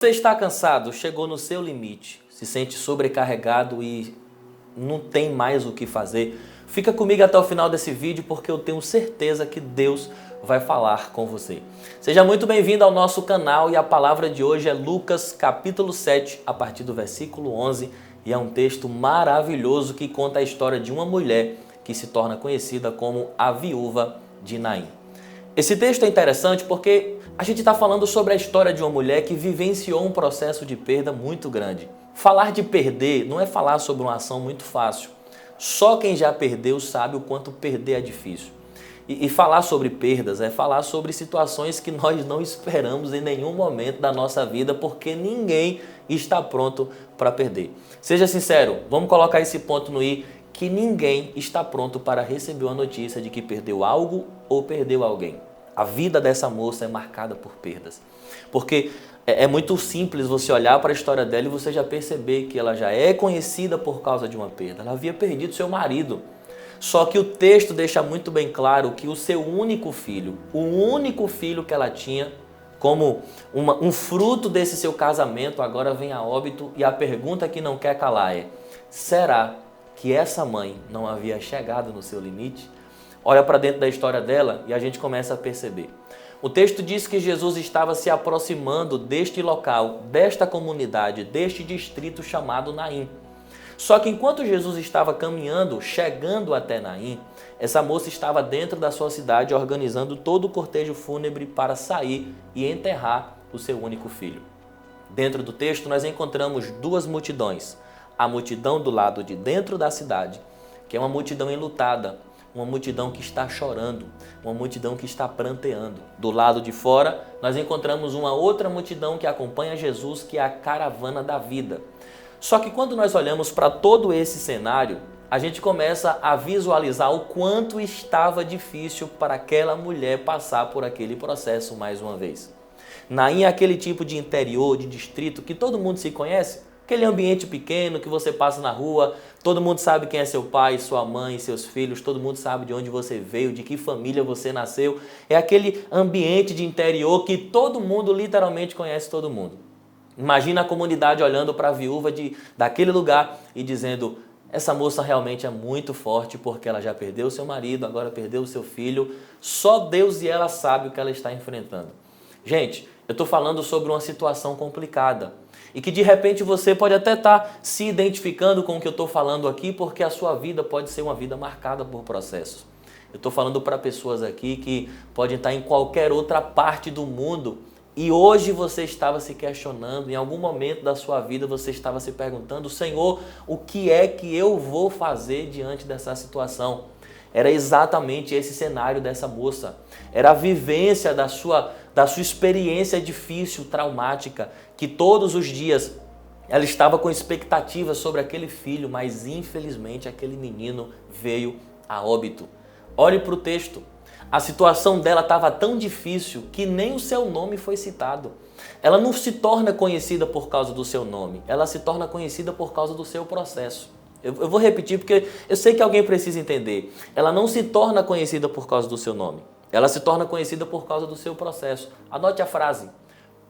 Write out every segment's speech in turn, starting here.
Você está cansado, chegou no seu limite, se sente sobrecarregado e não tem mais o que fazer? Fica comigo até o final desse vídeo porque eu tenho certeza que Deus vai falar com você. Seja muito bem-vindo ao nosso canal e a palavra de hoje é Lucas capítulo 7, a partir do versículo 11, e é um texto maravilhoso que conta a história de uma mulher que se torna conhecida como a viúva de Naim. Esse texto é interessante porque a gente está falando sobre a história de uma mulher que vivenciou um processo de perda muito grande. Falar de perder não é falar sobre uma ação muito fácil. Só quem já perdeu sabe o quanto perder é difícil. E falar sobre perdas é falar sobre situações que nós não esperamos em nenhum momento da nossa vida, porque ninguém está pronto para perder. Seja sincero, vamos colocar esse ponto no i, que ninguém está pronto para receber uma notícia de que perdeu algo ou perdeu alguém. A vida dessa moça é marcada por perdas. Porque é muito simples você olhar para a história dela e você já perceber que ela já é conhecida por causa de uma perda. Ela havia perdido seu marido. Só que o texto deixa muito bem claro que o seu único filho, o único filho que ela tinha, como um fruto desse seu casamento, agora vem a óbito. E a pergunta que não quer calar é: será que essa mãe não havia chegado no seu limite? Olha para dentro da história dela e a gente começa a perceber. O texto diz que Jesus estava se aproximando deste local, desta comunidade, deste distrito chamado Naim. Só que enquanto Jesus estava caminhando, chegando até Naim, essa moça estava dentro da sua cidade organizando todo o cortejo fúnebre para sair e enterrar o seu único filho. Dentro do texto nós encontramos duas multidões. A multidão do lado de dentro da cidade, que é uma multidão enlutada, uma multidão que está chorando, uma multidão que está pranteando. Do lado de fora, nós encontramos uma outra multidão que acompanha Jesus, que é a caravana da vida. Só que quando nós olhamos para todo esse cenário, a gente começa a visualizar o quanto estava difícil para aquela mulher passar por aquele processo mais uma vez. Naim é aquele tipo de interior, de distrito que todo mundo se conhece. Aquele ambiente pequeno que você passa na rua, todo mundo sabe quem é seu pai, sua mãe, seus filhos, todo mundo sabe de onde você veio, de que família você nasceu. É aquele ambiente de interior que todo mundo literalmente conhece todo mundo. Imagina a comunidade olhando para a viúva daquele lugar e dizendo: essa moça realmente é muito forte porque ela já perdeu seu marido, agora perdeu o seu filho. Só Deus e ela sabem o que ela está enfrentando. Gente, eu estou falando sobre uma situação complicada. E que de repente você pode até estar se identificando com o que eu estou falando aqui, porque a sua vida pode ser uma vida marcada por processos. Eu estou falando para pessoas aqui que podem estar em qualquer outra parte do mundo e hoje você estava se questionando, em algum momento da sua vida você estava se perguntando: Senhor, o que é que eu vou fazer diante dessa situação? Era exatamente esse cenário dessa moça. Era a vivência da sua experiência difícil, traumática, que todos os dias ela estava com expectativa sobre aquele filho, mas infelizmente aquele menino veio a óbito. Olhe para o texto. A situação dela estava tão difícil que nem o seu nome foi citado. Ela não se torna conhecida por causa do seu nome, ela se torna conhecida por causa do seu processo. Eu vou repetir porque eu sei que alguém precisa entender. Ela não se torna conhecida por causa do seu nome. Ela se torna conhecida por causa do seu processo. Anote a frase: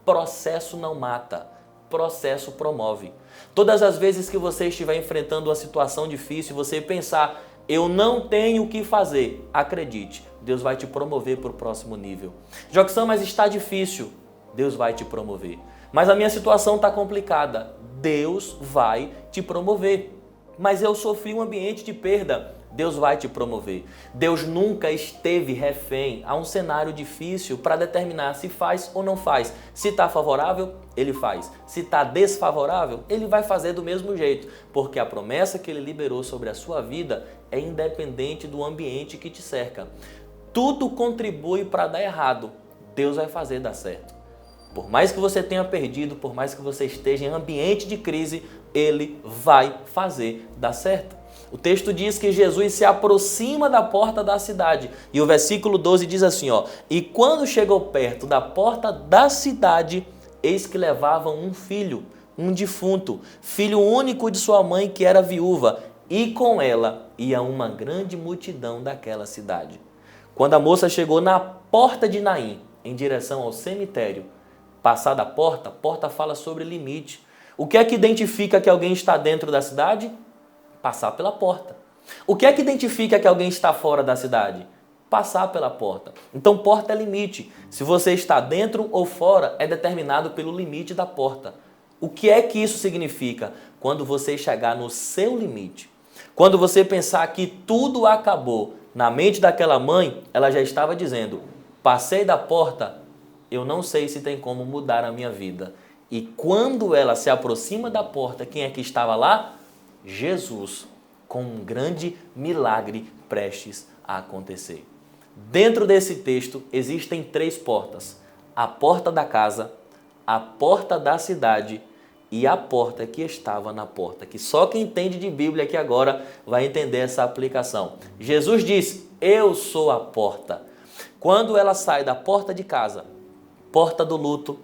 processo não mata, processo promove. Todas as vezes que você estiver enfrentando uma situação difícil, você pensar: eu não tenho o que fazer, acredite, Deus vai te promover para o próximo nível. Jockson, mas está difícil. Deus vai te promover. Mas a minha situação está complicada. Deus vai te promover. Mas eu sofri um ambiente de perda. Deus vai te promover. Deus nunca esteve refém a um cenário difícil para determinar se faz ou não faz. Se está favorável, Ele faz. Se está desfavorável, Ele vai fazer do mesmo jeito. Porque a promessa que Ele liberou sobre a sua vida é independente do ambiente que te cerca. Tudo contribui para dar errado. Deus vai fazer dar certo. Por mais que você tenha perdido, por mais que você esteja em ambiente de crise, Ele vai fazer dar certo. O texto diz que Jesus se aproxima da porta da cidade. E o versículo 12 diz assim, e quando chegou perto da porta da cidade, eis que levavam um filho, um defunto, filho único de sua mãe que era viúva, e com ela ia uma grande multidão daquela cidade. Quando a moça chegou na porta de Naim, em direção ao cemitério, Passar da porta, porta fala sobre limite. O que é que identifica que alguém está dentro da cidade? Passar pela porta. O que é que identifica que alguém está fora da cidade? Passar pela porta. Então, porta é limite. Se você está dentro ou fora, é determinado pelo limite da porta. O que é que isso significa? Quando você chegar no seu limite. Quando você pensar que tudo acabou, na mente daquela mãe, ela já estava dizendo: passei da porta, eu não sei se tem como mudar a minha vida. E quando ela se aproxima da porta, quem é que estava lá? Jesus, com um grande milagre prestes a acontecer. Dentro desse texto existem 3 portas: a porta da casa, a porta da cidade e a porta que estava na porta, que só quem entende de Bíblia aqui agora vai entender essa aplicação. Jesus disse: eu sou a porta. Quando ela sai da porta de casa, porta do luto,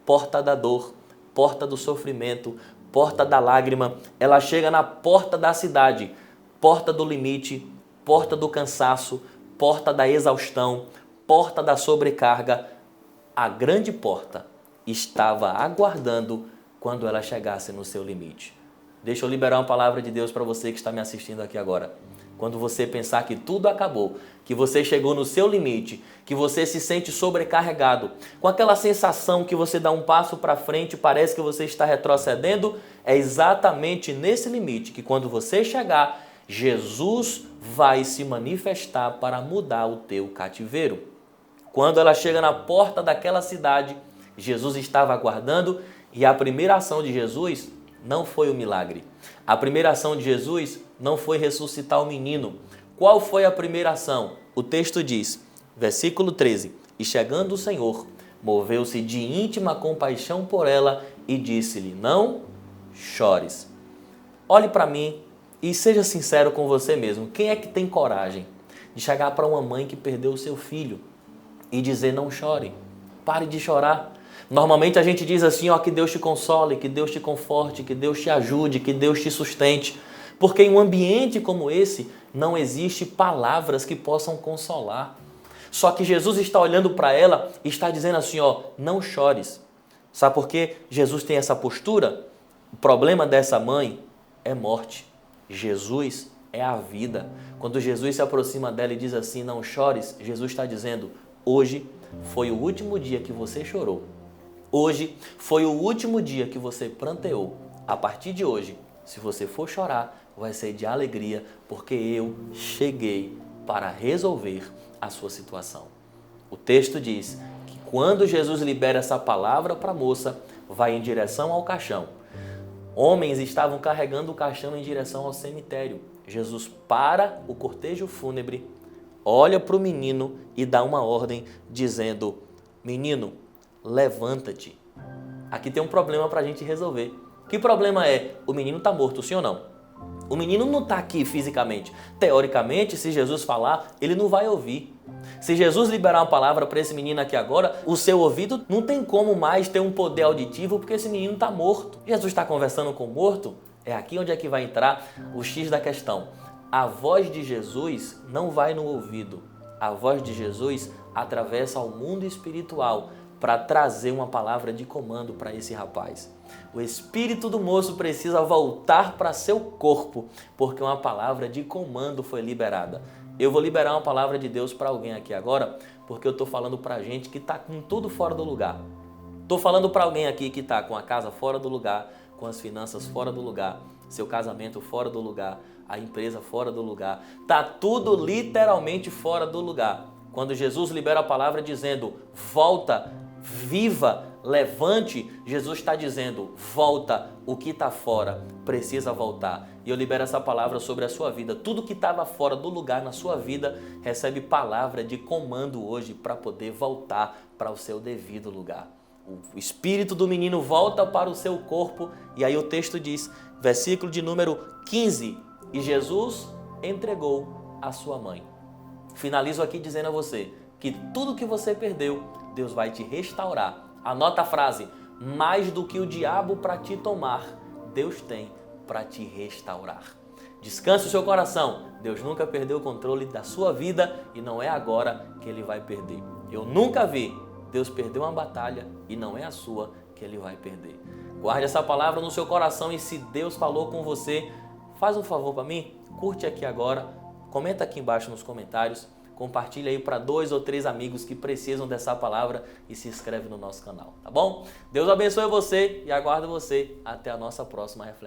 porta da dor, porta do sofrimento, porta da lágrima, ela chega na porta da cidade, porta do limite, porta do cansaço, porta da exaustão, porta da sobrecarga. A grande porta estava aguardando quando ela chegasse no seu limite. Deixa eu liberar uma palavra de Deus para você que está me assistindo aqui agora. Quando você pensar que tudo acabou, que você chegou no seu limite, que você se sente sobrecarregado, com aquela sensação que você dá um passo para frente e parece que você está retrocedendo, é exatamente nesse limite que quando você chegar, Jesus vai se manifestar para mudar o teu cativeiro. Quando ela chega na porta daquela cidade, Jesus estava aguardando e a primeira ação de Jesus não foi o milagre. A primeira ação de Jesus não foi ressuscitar o menino. Qual foi a primeira ação? O texto diz, versículo 13, e chegando o Senhor, moveu-se de íntima compaixão por ela e disse-lhe: não chores. Olhe para mim e seja sincero com você mesmo. Quem é que tem coragem de chegar para uma mãe que perdeu o seu filho e dizer: não chore, pare de chorar? Normalmente a gente diz assim, ó, que Deus te console, que Deus te conforte, que Deus te ajude, que Deus te sustente. Porque em um ambiente como esse, não existe palavras que possam consolar. Só que Jesus está olhando para ela e está dizendo assim, ó, não chores. Sabe por quê? Jesus tem essa postura? O problema dessa mãe é morte. Jesus é a vida. Quando Jesus se aproxima dela e diz assim, não chores, Jesus está dizendo, hoje foi o último dia que você chorou. Hoje foi o último dia que você pranteou. A partir de hoje, se você for chorar, vai ser de alegria, porque eu cheguei para resolver a sua situação. O texto diz que quando Jesus libera essa palavra para a moça, vai em direção ao caixão. Homens estavam carregando o caixão em direção ao cemitério. Jesus para o cortejo fúnebre, olha para o menino e dá uma ordem dizendo: menino, levanta-te. Aqui tem um problema para a gente resolver. Que problema é? O menino está morto, sim ou não? O menino não está aqui fisicamente. Teoricamente, se Jesus falar, ele não vai ouvir. Se Jesus liberar uma palavra para esse menino aqui agora, o seu ouvido não tem como mais ter um poder auditivo porque esse menino está morto. Jesus está conversando com o morto? É aqui onde é que vai entrar o X da questão. A voz de Jesus não vai no ouvido. A voz de Jesus atravessa o mundo espiritual para trazer uma palavra de comando para esse rapaz. O espírito do moço precisa voltar para seu corpo, porque uma palavra de comando foi liberada. Eu vou liberar uma palavra de Deus para alguém aqui agora, porque eu estou falando para gente que está com tudo fora do lugar. Estou falando para alguém aqui que está com a casa fora do lugar, com as finanças fora do lugar, seu casamento fora do lugar, a empresa fora do lugar. Está tudo literalmente fora do lugar. Quando Jesus libera a palavra dizendo, volta, viva, levante, Jesus está dizendo, volta, o que está fora precisa voltar. E eu libero essa palavra sobre a sua vida. Tudo que estava fora do lugar na sua vida recebe palavra de comando hoje para poder voltar para o seu devido lugar. O espírito do menino volta para o seu corpo e aí o texto diz, versículo de número 15, e Jesus entregou a sua mãe. Finalizo aqui dizendo a você que tudo que você perdeu, Deus vai te restaurar. Anota a frase, mais do que o diabo para te tomar, Deus tem para te restaurar. Descanse o seu coração, Deus nunca perdeu o controle da sua vida e não é agora que Ele vai perder. Eu nunca vi Deus perdeu uma batalha e não é a sua que Ele vai perder. Guarde essa palavra no seu coração e se Deus falou com você, faz um favor para mim, curte aqui agora, comenta aqui embaixo nos comentários, compartilha aí para 2 ou 3 amigos que precisam dessa palavra e se inscreve no nosso canal, tá bom? Deus abençoe você e aguardo você até a nossa próxima reflexão.